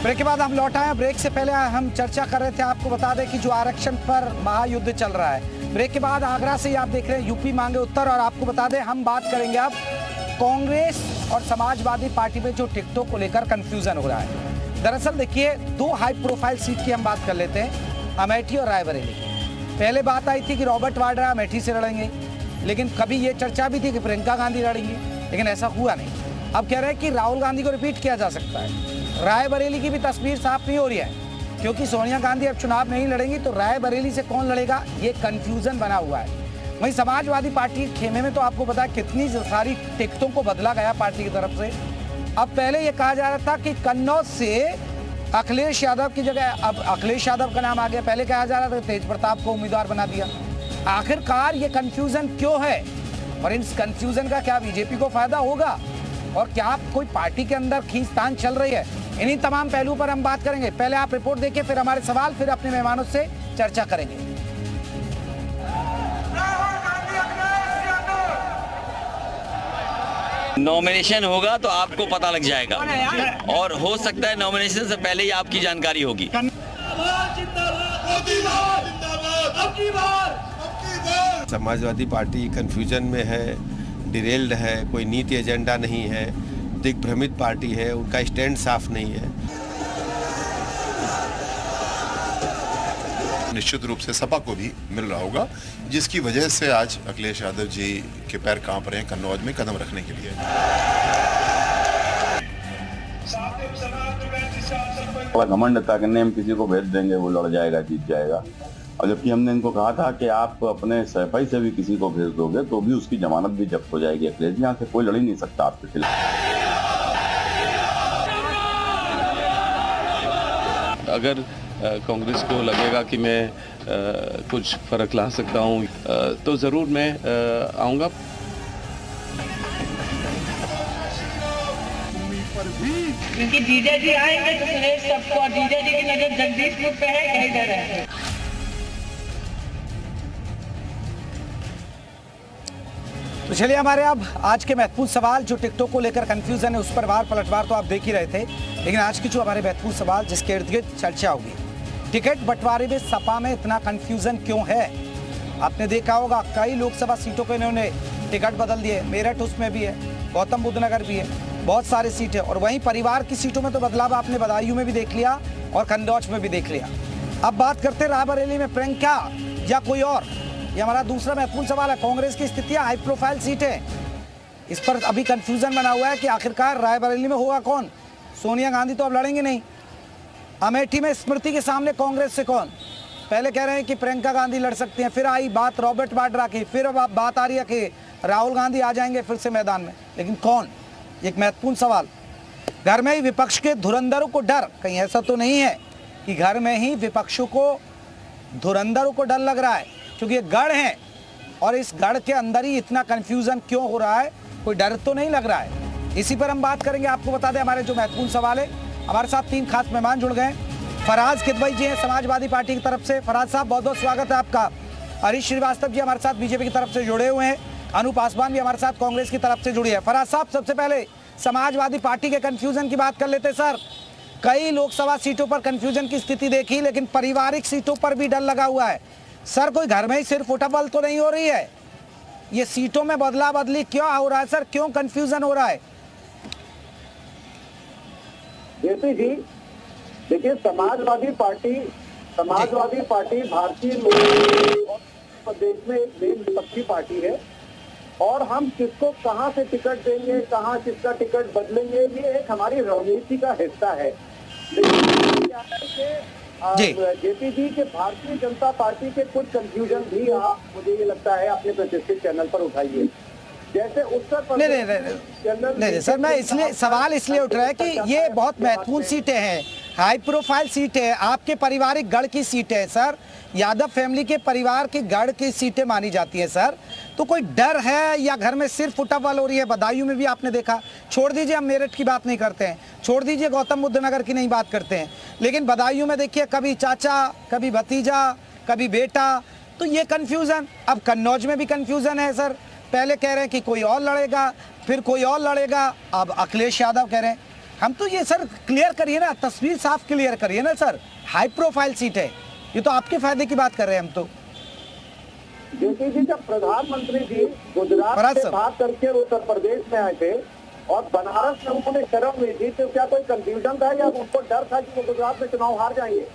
Break के बाद हम लौट आए। ब्रेक से पहले हम चर्चा कर रहे थे, आपको बता दें कि जो आरक्षण पर महायुद्ध चल रहा है। ब्रेक के बाद आगरा से आप देख रहे हैं यूपी मांगे उत्तर, और आपको बता दें हम बात करेंगे अब कांग्रेस और समाजवादी पार्टी में जो टिकटों को लेकर कंफ्यूजन हो रहा है। दरअसल देखिए, दो हाई प्रोफाइल सीट की हम बात कर लेते हैं, अमेठी और रायबरेली। पहले बात आई थी कि रॉबर्ट वाड्रा अमेठी से लड़ेंगे, लेकिन कभी ये चर्चा भी थी कि प्रियंका गांधी लड़ेंगी, लेकिन ऐसा हुआ नहीं। अब कह रहे हैं कि राहुल गांधी को रिपीट किया जा सकता है। रायबरेली की भी तस्वीर साफ नहीं हो रही है, क्योंकि सोनिया गांधी अब चुनाव नहीं लड़ेंगी, तो रायबरेली से कौन लड़ेगा, ये कंफ्यूजन बना हुआ है। वहीं समाजवादी पार्टी के खेमे में तो आपको पता है कितनी सारी टिकटों को बदला गया पार्टी की तरफ से। अब पहले ये कहा जा रहा था कि कन्नौज से अखिलेश यादव की जगह अब अखिलेश यादव का नाम आ गया। पहले कहा जा रहा था तेज प्रताप को उम्मीदवार बना दिया। आखिरकार ये कंफ्यूजन क्यों है, और इस कंफ्यूजन का क्या बीजेपी को फायदा होगा, और क्या कोई पार्टी के अंदर खींचतान चल रही है, इन्हीं तमाम पहलुओं पर हम बात करेंगे। पहले आप रिपोर्ट देखिए, फिर हमारे सवाल, फिर अपने मेहमानों से चर्चा करेंगे। नॉमिनेशन होगा तो आपको पता लग जाएगा, और हो सकता है नॉमिनेशन से पहले ही आपकी जानकारी होगी। समाजवादी पार्टी कंफ्यूजन में है, डिरेल्ड है, कोई नीति एजेंडा नहीं है, दिग्भ्रमित पार्टी है, उनका स्टैंड साफ नहीं है। निश्चित रूप से सपा को भी मिल रहा होगा, जिसकी वजह से आज अखिलेश यादव जी के पैर कांप रहे हैं कन्नौज में कदम रखने के लिए। घमंड था कि हम किसी को भेज देंगे, वो लड़ जाएगा, जीत जाएगा। और जबकि हमने इनको कहा था कि आप अपने सफाई से भी किसी को भेज दोगे तो भी उसकी जमानत भी जब्त हो जाएगी। अखिलेश यहाँ से कोई लड़ ही नहीं सकता आपके खिलाफ। अगर कांग्रेस को लगेगा कि मैं कुछ फर्क ला सकता हूँ तो ज़रूर मैं आऊँगा। क्योंकि जीजा जी आएंगे तो सुरेश सबको, जीजा जी की नजर जगदीशपुर पे है, कहीं डर है। तो चलिए, हमारे अब आज के महत्वपूर्ण सवाल, जो टिकटों को लेकर कंफ्यूजन है उस पर वार पलटवार तो आप देख ही रहे थे, लेकिन आज की जो हमारे महत्वपूर्ण सवाल जिसके इर्द गिर्द चर्चा होगी, टिकट बंटवारे में सपा में इतना कंफ्यूजन क्यों है। आपने देखा होगा कई लोकसभा सीटों पर इन्होंने टिकट बदल दिए, मेरठ उसमें भी है, गौतम बुद्ध नगर भी है, बहुत सारी सीटें। और वहीं परिवार की सीटों में तो बदलाव आपने बदायूं में भी देख लिया और कन्नौज में भी देख लिया। अब बात करते हैं रायबरेली में प्रियंका या कोई और, ये हमारा दूसरा महत्वपूर्ण सवाल है। कांग्रेस की स्थितियां, हाई प्रोफाइल सीटें, इस पर अभी कंफ्यूजन बना हुआ है कि आखिरकार रायबरेली में होगा कौन। सोनिया गांधी तो अब लड़ेंगे नहीं। अमेठी में स्मृति के सामने कांग्रेस से कौन। पहले कह रहे हैं कि प्रियंका गांधी लड़ सकती हैं, फिर आई बात रॉबर्ट वाड्रा की, फिर अब बात आ रही है कि राहुल गांधी आ जाएंगे फिर से मैदान में, लेकिन कौन, एक महत्वपूर्ण सवाल। घर में ही विपक्ष के धुरंधरों को डर, कहीं ऐसा तो नहीं है कि घर में ही विपक्षों को धुरंधरों को डर लग रहा है, क्योंकि ये गढ़ है और इस गढ़ के अंदर ही इतना कंफ्यूजन क्यों हो रहा है, कोई डर तो नहीं लग रहा है। इसी पर हम बात करेंगे। आपको बता दें हमारे जो महत्वपूर्ण सवाल है, हमारे साथ तीन खास मेहमान जुड़ गए। फराज किदवई जी हैं समाजवादी पार्टी की तरफ से। फराज साहब, बहुत बहुत स्वागत है आपका। हरीश श्रीवास्तव जी हमारे साथ बीजेपी की तरफ से जुड़े हुए हैं। अनु पासवान भी हमारे साथ कांग्रेस की तरफ से जुड़ी है। फराज साहब, सबसे पहले समाजवादी पार्टी के कंफ्यूजन की बात कर लेते। सर, कई लोकसभा सीटों पर कंफ्यूजन की स्थिति देखी, लेकिन पारिवारिक सीटों पर भी डर लगा हुआ है। सर, कोई घर में ही सिर्फ उठापल तो नहीं हो रही है, ये सीटों में बदला बदली क्यों हो रहा है सर, क्यों कंफ्यूजन हो रहा है? जेपी जी, देखिए, समाजवादी पार्टी भारतीय लोक प्रदेश में एक मेन विपक्षी पार्टी है, और हम किसको कहां से टिकट देंगे, कहां किसका टिकट बदलेंगे, ये एक हमारी रणनीति का हिस्सा है। लेकिन क्या है कि जेपी जी के भारतीय जनता पार्टी के कुछ कंफ्यूजन भी आप, मुझे ये लगता है, अपने प्रतिष्ठित चैनल पर उठाइए। जैसे उत्तर प्रदेश नहीं सर, मैं इसलिए सवाल इसलिए उठ रहा है कि ये बहुत महत्वपूर्ण सीटें हैं, हाई प्रोफाइल सीटें हैं, आपके पारिवारिक गढ़ की सीटें हैं सर, यादव फैमिली के परिवार की गढ़ की सीटें मानी जाती हैं सर। तो कोई डर है या घर में सिर्फ उठापल हो रही है? बदायूं में भी आपने देखा, छोड़ दीजिए हम मेरठ की बात नहीं करते हैं, छोड़ दीजिए गौतम बुद्ध नगर की नहीं बात करते हैं, लेकिन बदायूं में देखिए कभी चाचा, कभी भतीजा, कभी बेटा, तो ये कन्फ्यूजन। अब कन्नौज में भी कन्फ्यूजन है सर, पहले कह रहे हैं कि कोई और लड़ेगा, फिर कोई और लड़ेगा, अब अखिलेश यादव कह रहे हैं। हम तो ये सर क्लियर करिए ना, तस्वीर साफ क्लियर करिए ना सर। हाई प्रोफाइल सीट है, ये तो आपके फायदे की बात कर रहे हैं हम तो। जेपी जी, जब प्रधानमंत्री जी गुजरात से भाग करके उत्तर प्रदेश में आए थे और बनारस में उन्होंने शरण ली थी, तो क्या कोई कंफ्यूजन था या उनको डर था कि वो गुजरात में चुनाव हार जाएंगे?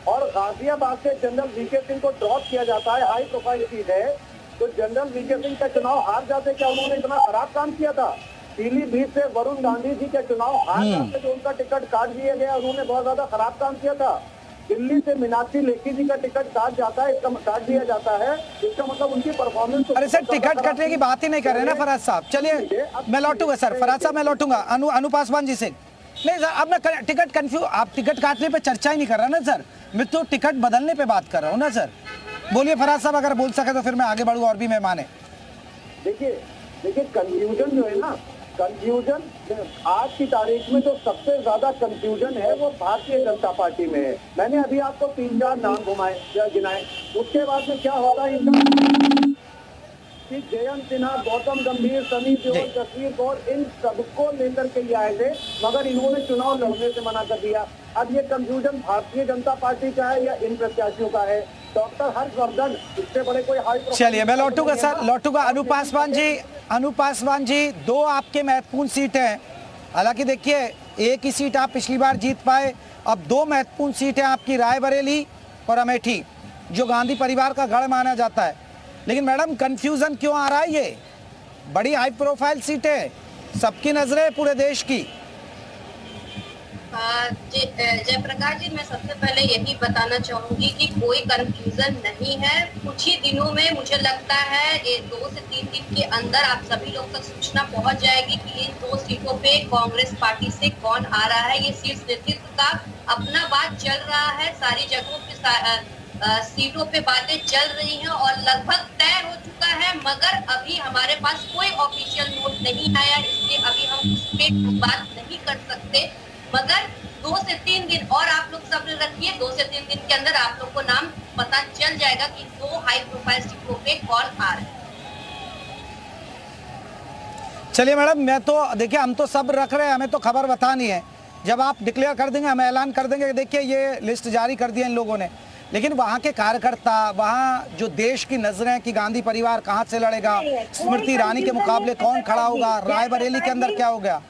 और गाजियाबाद से जनरल वीके सिंह को ड्रॉप किया जाता है, हाई प्रोफाइल सीट है, तो जनरल वीके सिंह का चुनाव हार जाते, क्या उन्होंने इतना खराब काम किया था? पीलीभीत से वरुण गांधी जी के चुनाव हार जाते, जो उनका टिकट काट दिया गया, उन्होंने बहुत ज्यादा खराब काम किया था। दिल्ली से मीनाक्षी लेखी जी का टिकट काट जाता है, इसका काट दिया जाता है, इसका मतलब उनकी परफॉर्मेंस। अरे सर, टिकट कटने की बात ही नहीं कर रहे ना फराज साहब। चलिए मैं लौटूंगा सर, फराज साहब मैं लौटूंगा अनु पासवान जी से। नहीं सर, अब मैं टिकट कंफ्यूज, आप टिकट काटने पे चर्चा ही नहीं कर रहा ना सर, मैं तो टिकट बदलने पे बात कर रहा हूँ ना सर। बोलिए फराज साहब, अगर बोल सके तो फिर मैं आगे बढ़ूँ और भी मेहमान है। देखिए कंफ्यूजन जो है ना, कंफ्यूजन आज की तारीख में जो सबसे ज्यादा कंफ्यूजन है वो भारतीय जनता पार्टी में है। मैंने अभी आपको 3-4 नाम गिनाए, उसके बाद में क्या होगा इनका कि जयंत सिन्हा, गौतम गंभीर, सनी देओल, जसवीर कौर, इन सबको लेकर के ये आए थे, मगर इन्होंने चुनाव लड़ने से मना कर दिया। अब ये कंफ्यूजन भारतीय जनता पार्टी का है या इन प्रत्याशियों का है? डॉक्टर हर्षवर्धन, इससे बड़े कोई हाई। चलिए मैं लौटूंगा सर, लौटूंगा। अनु पासवान जी, 2 आपके महत्वपूर्ण सीट हैं। हालांकि देखिए, एक ही सीट आप पिछली बार जीत पाए, अब 2 महत्वपूर्ण सीट है आपकी, रायबरेली और अमेठी, जो गांधी परिवार का गढ़ माना जाता है। लेकिन मैडम कंफ्यूजन क्यों आ रहा है? ये बड़ी हाई प्रोफाइल सीट है, सबकी नजरें पूरे देश की। जयप्रकाश जी, मैं सबसे पहले यही बताना चाहूंगी कि कोई कंफ्यूजन नहीं है। कुछ ही दिनों में मुझे लगता है 2 से 3 दिन के अंदर आप सभी लोग तक सूचना पहुंच जाएगी कि इन 2 सीटों पे कांग्रेस पार्टी से कौन आ रहा है। ये शीर्ष नेतृत्व का अपना बात चल रहा है, सारी जगहों पे सीटों पे बातें चल रही हैं और लगभग तय हो चुका है, मगर अभी हमारे पास कोई ऑफिशियल नोट नहीं आया, इसलिए अभी हम उस पे बात नहीं कर सकते। मगर 2 से 3 दिन और आप लोग सब्र रखिए, 2 से 3 दिन के अंदर आप लोग को नाम पता चल जाएगा कि 2 हाई प्रोफाइल सीटों पे कौन आ रहा है। चलिए मैडम, मैं तो देखिए, हम तो सब्र रख रहे हैं, हमें तो खबर बतानी है। जब आप डिक्लेयर कर देंगे, हम ऐलान कर देंगे। देखिए ये लिस्ट जारी कर दी है इन लोगों ने, लेकिन वहाँ के कार्यकर्ता, वहाँ जो देश की नजरें कि गांधी परिवार कहाँ से लड़ेगा, स्मृति ईरानी के मुकाबले कौन खड़ा होगा, रायबरेली के अंदर क्या हो गया,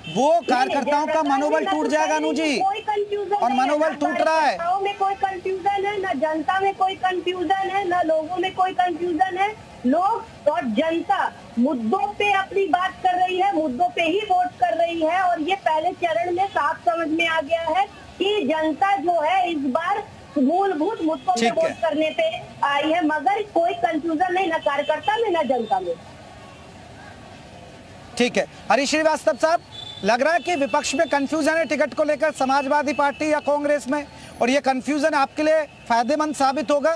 वो कार्यकर्ताओं का मनोबल टूट जाएगा अनु जी, और मनोबल टूट रहा है। में कोई कंफ्यूजन है ना, जनता में कोई कंफ्यूजन है ना, लोगों में कोई कंफ्यूजन है। लोग और जनता मुद्दों पे अपनी बात कर रही है, मुद्दों पे ही वोट कर रही है, और ये पहले चरण में साफ समझ में आ गया है कि जनता जो है इस बार मूलभूत मुद्दों पे वोट करने पे आई है, मगर कोई कंफ्यूजन नहीं, ना कार्यकर्ता में ना जनता में। ठीक है हरीश श्रीवास्तव साहब, लग रहा है कि विपक्ष में कंफ्यूजन है टिकट को लेकर, समाजवादी पार्टी या कांग्रेस में, और ये कंफ्यूजन आपके लिए फायदेमंद साबित होगा?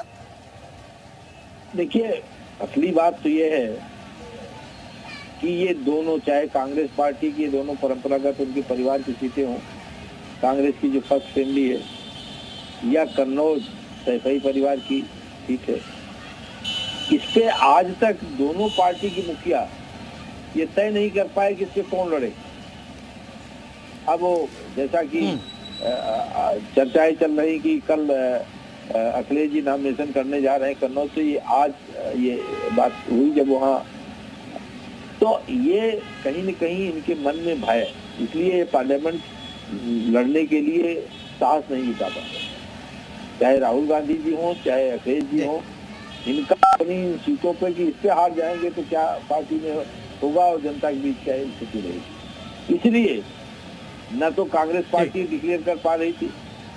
देखिए, असली बात तो ये है कि ये दोनों, चाहे कांग्रेस पार्टी की दोनों परंपरागत उनके परिवार की सीटें हों, कांग्रेस की जो फर्स्ट फैमिली है, या कन्नौज सैफई परिवार की सीट है, इस पे आज तक दोनों पार्टी की मुखिया ये तय नहीं कर पाए कि इससे कौन लड़े। अब वो जैसा कि चर्चाएं चल रही कि कल अखिलेश जी नॉमिनेशन करने जा रहे हैं कन्नौज से, ये आज ये बात हुई जब वहाँ, तो ये कहीं न कहीं इनके मन में भय है, इसलिए ये पार्लियामेंट लड़ने के लिए साहस नहीं जुटा पाते। चाहे राहुल गांधी जी हों, चाहे अखिलेश जी हों, इनका अपनी सीटों पे कि इससे हार जाएंगे तो क्या पार्टी में होगा और जनता के बीच क्या स्थिति रहेगी। इसलिए न तो कांग्रेस पार्टी डिक्लेयर कर पा रही थी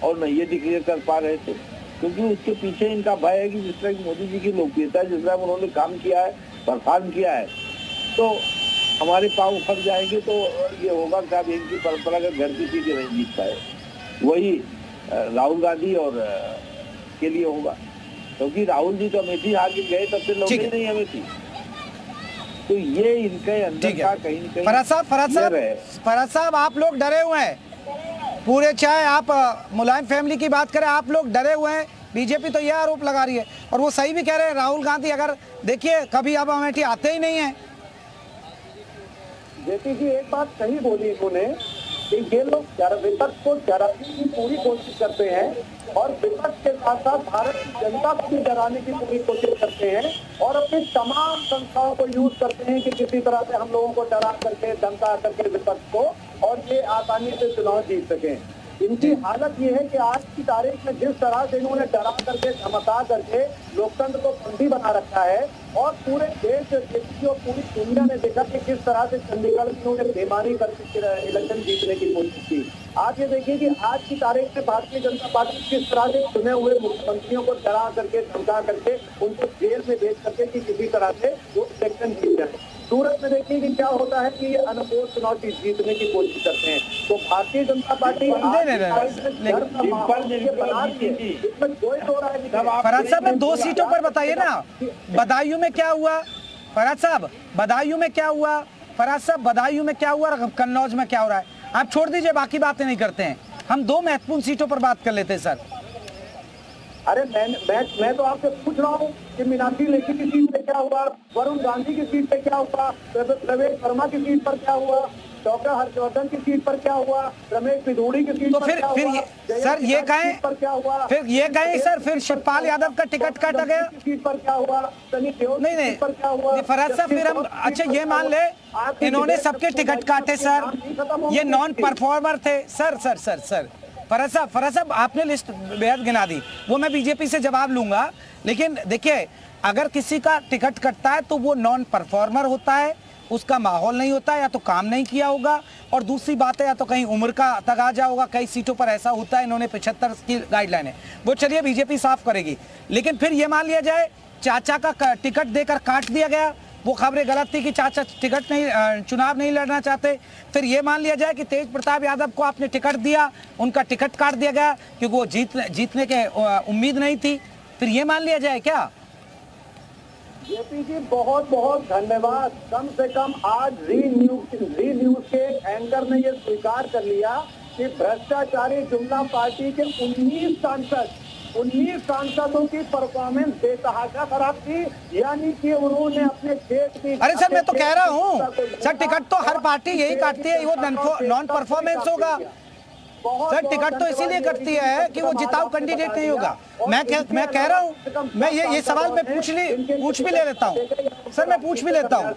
और न ये डिक्लेयर कर पा रहे थे, क्योंकि उसके पीछे इनका भय है कि जिस तरह मोदी जी की लोकप्रियता, जिस तरह उन्होंने काम किया है, परफॉर्म किया है, तो हमारे पाँव फट जाएंगे तो ये होगा कि अब इनकी परंपरागत घर की सीटें नहीं जीत पाए। वही राहुल गांधी और के लिए होगा, क्योंकि राहुल जी तो अमेठी आगे गए, तब से लोग ही नहीं अमेठी, तो ये इनके अंदर का कहीं न कहीं। फराज साहब आप लोग डरे हुए हैं पूरे, चाहे आप मुलायम फैमिली की बात करें, आप लोग डरे हुए हैं। बीजेपी तो ये आरोप लगा रही है, और वो सही भी कह रहे हैं, राहुल गांधी अगर देखिए कभी अब अमेठी आते ही नहीं है। जेपी जी एक बात सही बोली इन्होंने कि ये लोग विपक्ष को डराने की पूरी कोशिश करते हैं और विपक्ष के साथ साथ भारत की जनता को भी डराने की पूरी कोशिश करते हैं और अपनी तमाम संस्थाओं को यूज करते हैं कि किसी तरह से हम लोगों को डरा करके धमका करके विपक्ष को और ये आसानी से चुनाव जीत सकें। इनकी हालत ये है कि आज की तारीख में जिस तरह से इन्होंने डरा करके धमका करके लोकतंत्र को बंदी बना रखा है और पूरे देश और पूरी दुनिया ने देखा कि किस तरह से चंडीगढ़ में उन्होंने बेमानी करके इलेक्शन जीतने की कोशिश की। आप ये देखिए कि आज की तारीख में भारतीय जनता पार्टी किस तरह से चुने हुए मुख्यमंत्रियों को डरा करके धमका करके उनको जेल में भेज करके कि किसी तरह से वो इलेक्शन जीत जाए। सूरत में देखिए कि क्या होता है कि ये अनमोल चुनाव जीतने की कोशिश करते हैं। तो भारतीय जनता पार्टी फराज साहब, 2 सीटों पर बताइए ना, बदायूं में क्या हुआ? फराज साहब, बदायूं में क्या हुआ? फराज साहब, बदायूं में क्या हुआ? कन्नौज में क्या हो रहा है? आप छोड़ दीजिए, बाकी बातें नहीं करते हैं, हम 2 महत्वपूर्ण सीटों पर बात कर लेते हैं सर। अरे मैं तो आपसे पूछ रहा हूँ कि मीनाक्षी लेखी की सीट पे क्या हुआ, वरुण गांधी की सीट पे क्या हुआ, प्रवेश वर्मा की सीट पर क्या हुआ, डॉक्टर हर्षवर्धन की सीट पर क्या हुआ, रमेश पिधूड़ी की सीट पर क्या हुआ, सर ये कहें पर क्या हुआ, फिर ये कहें सर, फिर शिवपाल यादव का टिकट काटा गया, सीट पर क्या हुआ, सनी देओल की सीट पर क्या हुआ। फराज साहब, फिर हम अच्छा ये मान ले इन्होंने सबके टिकट काटे सर, ये नॉन परफॉर्मर थे sir. Sir sir sir Faraz साहब, आपने लिस्ट बेहद गिना दी, वो मैं बीजेपी से जवाब लूंगा, लेकिन देखिए अगर किसी का टिकट कटता है तो वो नॉन परफॉर्मर होता है, उसका माहौल नहीं होता, या तो काम नहीं किया होगा, और दूसरी बात है या तो कहीं उम्र का तगाजा होगा। कई सीटों पर ऐसा होता है, इन्होंने 75 की गाइडलाइन है, वो चलिए बीजेपी साफ करेगी। लेकिन फिर ये मान लिया जाए चाचा का टिकट देकर काट दिया गया, वो खबरें गलत थी कि चाचा टिकट नहीं, चुनाव नहीं लड़ना चाहते। फिर ये मान लिया जाए कि तेज प्रताप यादव को आपने टिकट दिया, उनका टिकट काट दिया गया क्योंकि वो जीतने के उम्मीद नहीं थी। फिर ये मान लिया जाए क्या? जेपी जी बहुत बहुत धन्यवाद। कम से कम आज जी न्यूज के एंकर ने ये स्वीकार कर लिया कि भ्रष्टाचारी जुमला पार्टी के 19 सांसदों की परफॉर्मेंस बेतहाशा खराब थी, यानी कि उन्होंने अपने खेत की। अरे सर मैं तो कह रहा हूँ सर, टिकट तो हर पार्टी यही काटती है, वो नॉन परफॉर्मेंस होगा सर। टिकट तो इसीलिए कटती है कि वो जिताऊ कैंडिडेट नहीं होगा। मैं कह रहा हूँ, मैं ये सवाल मैं पूछ भी ले लेता हूँ सर, मैं पूछ भी लेता हूँ,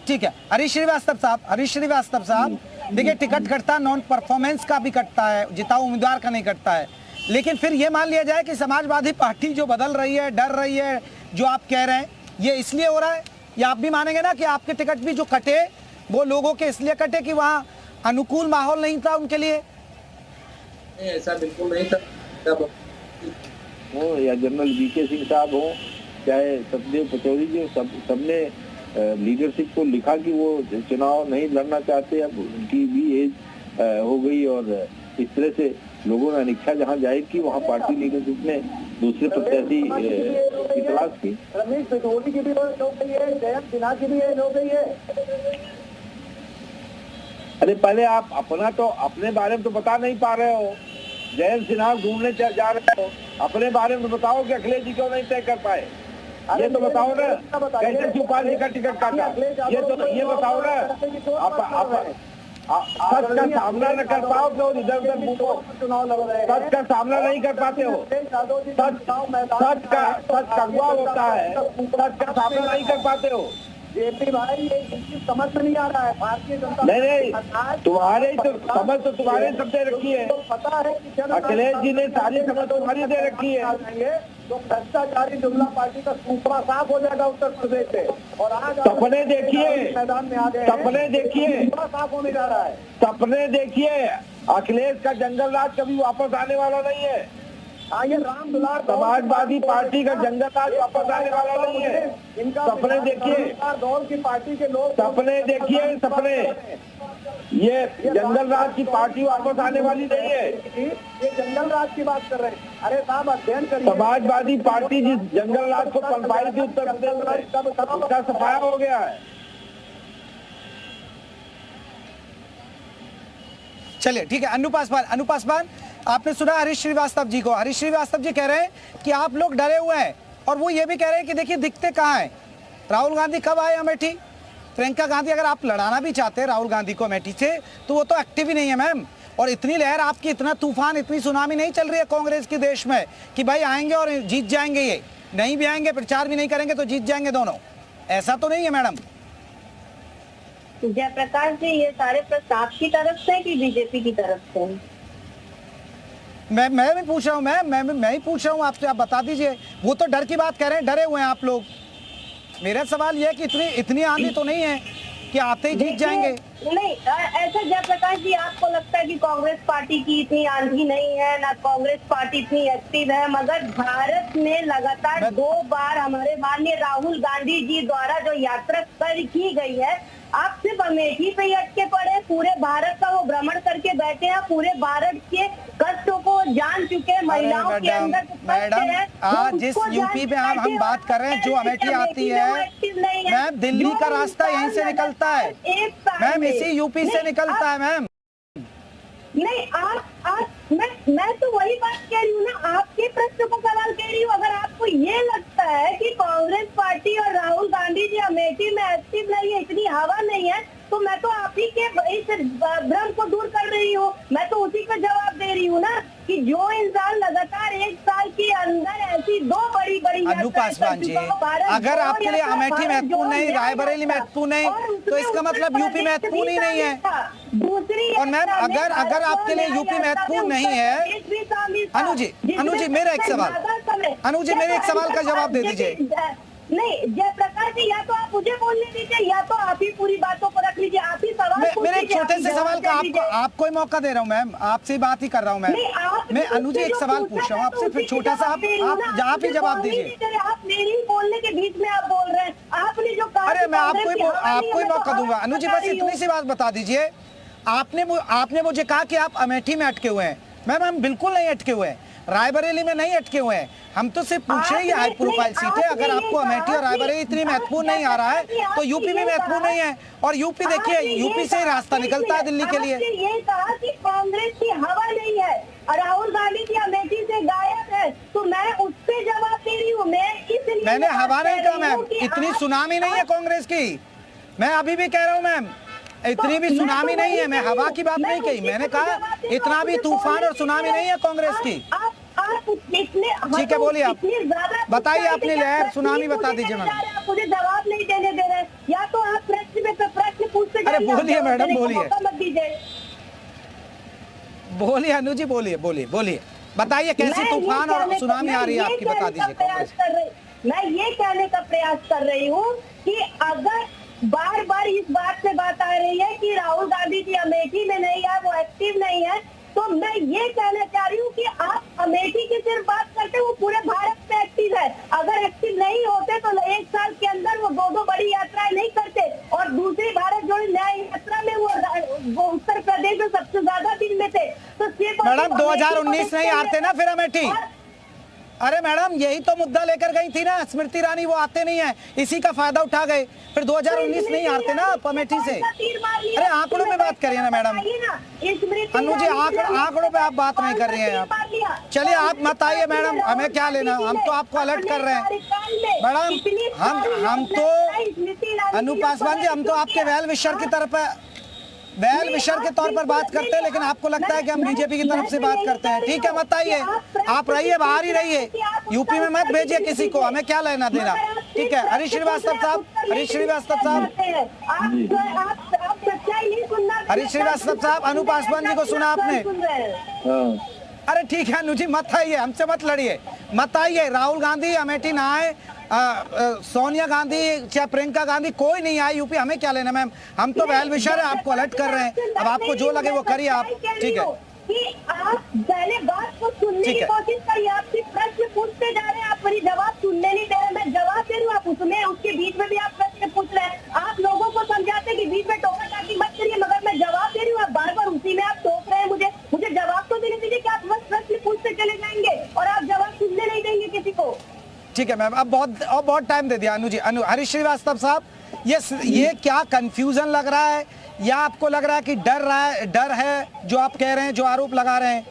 ठीक है। हरीश श्रीवास्तव साहब, देखिए टिकट कटता नॉन परफॉर्मेंस का भी कटता है, जिताऊ उम्मीदवार का नहीं कटता है। लेकिन फिर ये मान लिया जाए कि समाजवादी पार्टी जो बदल रही है, डर रही है, जो आप कह रहे हैं ये इसलिए हो रहा है, या आप भी मानेंगे ना कि आपके टिकट भी जो कटे वो लोगों के इसलिए कटे कि वहाँ अनुकूल माहौल नहीं था उनके लिए? ऐसा बिल्कुल नहीं था। हो या जनरल वीके सिंह साहब हो, चाहे सतदेव पचौरी जी, सबने लीडरशिप को लिखा कि वो चुनाव नहीं लड़ना चाहते। अब उनकी भी एज हो गई और इस तरह से लोगों ने अनिच्छा जहां जाहिर की, वहां पार्टी लीडरशिप ने दूसरे प्रत्याशी की तलाश की। रमेश पिधौड़ी की भी हो गई है, जयंत सिन्हा की भी हो गई है। अरे पहले आप अपने बारे में तो बता नहीं पा रहे हो। जयंत सिन्हा घूमने जा रहे हो, अपने बारे में बताओ कि अखिलेश जी क्यों नहीं तय कर पाए, ये तो बताओ ना। कैसे शिवपाल जी का टिकट काटा, ये बताओ ना। सच का सामना न कर पाओ तो इधर उधर चुनाव लड़ रहे हैं, सच का सामना नहीं कर पाते हो। सच का अगवा होता है, सच का सामना नहीं कर पाते हो। जेपी भाई ये समझ में नहीं आ रहा है भारतीय जनता। नहीं, तुम्हारे तो समझ तो तुम्हारे सब दे रखी है, पता है कि अखिलेश जी ने सारी समझ तुम्हारी दे रखी है। तो भ्रष्टाचारी जुमला पार्टी का सूपड़ा साफ हो जाएगा उत्तर प्रदेश से। और आज सपने देखिए, मैदान में आ गए, सपने देखिए, साफ होने जा रहा है। सपने देखिए, अखिलेश का जंगल राज कभी वापस आने वाला नहीं है। ये राम दुलार समाजवादी पार्टी का जंगल राज वापस आने वाला नहीं है। इनका सपने देखिए, दौर की पार्टी के लोग सपने देखिए, सपने। ये जंगल राज की पार्टी वापस आने वाली नहीं है। ये जंगल राज की बात कर रहे हैं। अरे साहब अध्ययन करिए, समाजवादी पार्टी जिस जंगल राज को पनपाई थी उत्तर प्रदेश में, उसका सफाया हो गया है। चलिए ठीक है। अनु पासवान, आपने सुना हरीश श्रीवास्तव जी को। हरीश श्रीवास्तव जी कह रहे हैं कि आप लोग डरे हुए हैं, और वो ये भी कह रहे हैं कि देखिए दिखते कहाँ हैं। राहुल गांधी कब आए अमेठी, प्रियंका गांधी अगर आप लड़ाना भी चाहते हैं राहुल गांधी को अमेठी से, तो वो तो एक्टिव ही नहीं है मैम। और इतनी लहर आपकी, इतना तूफान, इतनी सुनामी नहीं चल रही है कांग्रेस की देश में कि भाई आएंगे और जीत जाएंगे। ये नहीं भी आएंगे, प्रचार भी नहीं करेंगे तो जीत जाएंगे दोनों, ऐसा तो नहीं है मैडम। जयप्रकाश जी, ये सारे प्रश्न आपकी तरफ से कि बीजेपी की तरफ से? मैं भी पूछ रहा हूँ मैम, मैं ही पूछ रहा हूँ आपसे, आप बता दीजिए। वो तो डर की बात कह रहे हैं, डरे हुए हैं आप लोग। मेरा सवाल ये है कि इतनी आंधी तो नहीं है कि आते ही जीत जाएंगे? नहीं, ऐसा जयप्रकाश जी, आपको लगता है कि कांग्रेस पार्टी की इतनी आंधी नहीं है, ना कांग्रेस पार्टी इतनी एक्टिव है, मगर भारत में लगातार 2 बार हमारे माननीय राहुल गांधी जी द्वारा जो यात्रा की गई है, आप सिर्फ अमेठी पे ही अटके पड़े, पूरे भारत का वो भ्रमण करके बैठे हैं, पूरे भारत के कष्टों को जान चुके, महिलाओं के अंदर मैडम, आज जिस यूपी पे हम बात कर रहे हैं, जो अमेठी आती है मैम, दिल्ली का रास्ता यहीं से निकलता है मैम, इसी यूपी से निकलता है मैम। नहीं, मैं तो वही बात कह रही हूँ ना, आपके प्रश्न को सवाल कह रही हूँ। अगर आपको ये लगता है कि कांग्रेस पार्टी और राहुल गांधी जी अमेठी में एक्टिव नहीं है, इतनी हवा नहीं है, तो मैं तो आप ही के इस भ्रम को दूर कर रही हूँ। मैं तो उसी का जवाब दे रही हूँ ना कि जो इंसान लगातार 1 साल के अंदर ऐसी 2 बड़ी अनु पासवान जी, अगर आपके लिए अमेठी महत्वपूर्ण नहीं, रायबरेली महत्वपूर्ण नहीं, तो इसका मतलब यूपी महत्वपूर्ण ही नहीं है। दूसरी, और मैम, अगर आपके लिए यूपी महत्वपूर्ण नहीं है, अनु जी मेरा एक सवाल, अनु जी मेरे एक सवाल का जवाब दे दीजिए। नहीं जयप्रकाश जी, या तो आप मुझे बोलने दीजिए या तो आप ही पूरी बातों को रख लीजिए, आप ही सवाल मेरे एक छोटे से सवाल का आपको ही मौका दे रहा हूँ मैम, आपसे बात ही कर रहा हूँ मैं अनु जी एक सवाल पूछ रहा हूँ आपसे, फिर छोटा सा आप ही जवाब दीजिए। आप मेरी बोलने के बीच में आप बोल रहे हैं, आपने जो कहा, अरे मैं आपको ही मौका दूंगा। अनु जी बस इतनी सी बात बता दीजिए, आपने मुझे कहा कि आप अमेठी में अटके हुए हैं। मैम हम बिल्कुल नहीं अटके हुए हैं, रायबरेली में नहीं अटके हुए हैं, हम तो सिर्फ पूछे ये हाई प्रोफाइल सीट है। अगर आपको अमेठी और रायबरेली इतनी महत्वपूर्ण नहीं आ रहा है तो यूपी भी महत्वपूर्ण नहीं है। और यूपी देखिए, यूपी से ही रास्ता निकलता है दिल्ली के लिए। ये कहा कि कांग्रेस की हवा नहीं है, राहुल गांधी जी अमेठी से गायब है, तो मैं उस पर जवाब दे रही हूँ। मैंने हवा नहीं कहा मैम, इतनी सुनामी नहीं है कांग्रेस की, मैं अभी भी कह रहा हूँ मैम, इतनी भी सुनामी नहीं है। मैं हवा की बात नहीं कही, मैंने कहा इतना भी तूफान और सुनामी नहीं है कांग्रेस की। ठीक है, बोलिए आप, बताइए अपनी लहर, सुनामी बता दीजिए मैम। मुझे जवाब नहीं देने दे रहे, या तो आप प्रश्न पूछते, अरे बोलिए मैडम, बोलिए मत दीजिए, बोलिए अनु जी, बोलिए बताइए कैसी तूफान और सुनामी आ रही है आपकी, बता दीजिए। मैं ये कहने का प्रयास कर रही हूँ कि अगर बार बार इस बात से बात आ रही है कि राहुल गांधी जी अमेठी में नहीं है, वो एक्टिव नहीं है, तो मैं ये कहना चाह रही हूँ कि आप अमेठी की सिर्फ बात करते, वो पूरे भारत में एक्टिव है। अगर एक्टिव नहीं होते तो 1 साल के अंदर वो 2 बड़ी यात्राएं नहीं करते। और दूसरी भारत जोड़ो न्याय यात्रा में वो उत्तर प्रदेश में सबसे ज्यादा दिन में थे। तो मैडम 2019 नहीं आते ना फिर अमेठी? अरे मैडम यही तो मुद्दा लेकर गई थी ना स्मृति ईरानी, वो आते नहीं है, इसी का फायदा उठा गए, फिर 2019 नहीं आते ना अमेठी से। अरे आंकड़ों में बात करिए ना मैडम। अनु जी आंकड़ों पे आप बात नहीं कर रही हैं आप। चलिए आप मत आइए मैडम, हमें क्या लेना, हम तो आपको अलर्ट कर रहे हैं मैडम। हम तो अनु पासवान जी, हम तो आपके वेल विशर की तरफ बैल विशर के तौर पर बात करते हैं, लेकिन आपको लगता है कि हम बीजेपी की तरफ से बात करते हैं। ठीक है, मत आइए, आप रहिए, बाहर ही रहिए, यूपी में मत भेजिए किसी को, हमें क्या लेना देना। ठीक है, हरीश श्रीवास्तव साहब, हरीश श्रीवास्तव साहब, अनु पासवान जी को सुना आपने? अरे ठीक है अनु जी, मत आइए, हमसे मत लड़िए, मत आइए। राहुल गांधी अमेठी ना आए, सोनिया गांधी चाहे प्रियंका गांधी, कोई नहीं आए यूपी, हमें क्या लेना मैम, हम तो वेल विशर है, आपको अलर्ट कर रहे हैं। अब आपको जो लगे वो करिए आप। ठीक है कि आप पहले बात को सुनने की कोशिश करिए, आप सिर्फ प्रश्न पूछते जा रहे हैं, आप मेरी जवाब सुनने नहीं दे रहे। मैं जवाब दे रही हूँ, आप उसमें उसके बीच में भी आप प्रश्न पूछ रहे हैं। आप लोगों को समझाते हैं कि बीच में टोका टाकी मत करिए, मगर मैं जवाब दे रही हूँ, आप बार बार उसी में आप टोक रहे हैं। मुझे जवाब तो देने दीजिए कि आप बस प्रश्न पूछते चले जाएंगे और आप जवाब सुनने नहीं देंगे किसी को। ठीक है मैम, अब बहुत टाइम दे दिया अनु जी। हरीश श्रीवास्तव साहब, ये क्या कंफ्यूजन लग रहा है, या आपको लग रहा है कि डर है जो आप कह रहे हैं, जो आरोप लगा रहे हैं?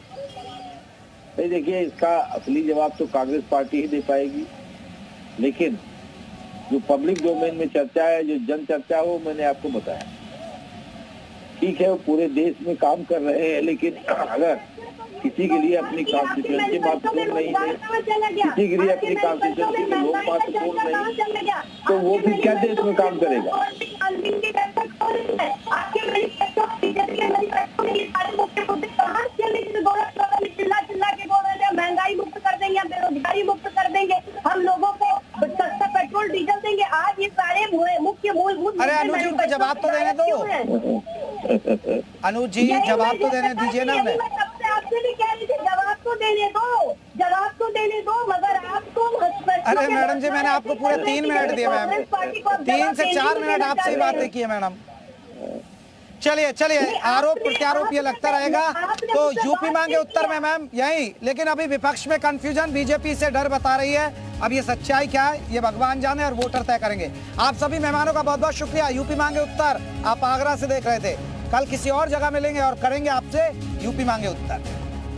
नहीं देखिए, इसका असली जवाब तो कांग्रेस पार्टी ही दे पाएगी, लेकिन जो पब्लिक डोमेन में चर्चा है, जो जन चर्चा हो, मैंने आपको बताया। ठीक है, वो पूरे देश में काम कर रहे हैं, लेकिन अगर किसी के लिए अपनी कॉन्स्टिट्यूएंसी महत्वपूर्ण नहीं है, किसी के लिए अपनी कॉन्स्टिट्यूएंसी के लोग महत्वपूर्ण नहीं, तो वो भी क्या देश में काम करेगा? महंगाई मुक्त कर देंगे, हम बेरोजगारी मुक्त कर देंगे, हम लोगों को सस्ता पेट्रोल डीजल देंगे। आज ये सारे मुख्य मूलभूत। अरे अनुज जी, उनको जवाब तो देने दो। अनुज जी, जवाब तो देने दीजिए ना उन्हें। आपसे भी कह रही थी जवाब तो देने दो, जवाब तो देने दो, मगर आपको। अरे मैडम जी, मैंने आपको पूरे 3 मिनट दिए मैम, 3 से 4 मिनट आपसे ही बातें की है मैडम। चलिए चलिए, आरोप प्रत्यारोप ये लगता रहेगा, तो यूपी मांगे उत्तर में मैम यही। लेकिन अभी विपक्ष में कंफ्यूजन, बीजेपी से डर बता रही है। अब ये सच्चाई क्या है ये भगवान जाने और वोटर तय करेंगे। आप सभी मेहमानों का बहुत बहुत शुक्रिया। यूपी मांगे उत्तर आप आगरा से देख रहे थे, कल किसी और जगह मिलेंगे और करेंगे आपसे यूपी मांगे उत्तर।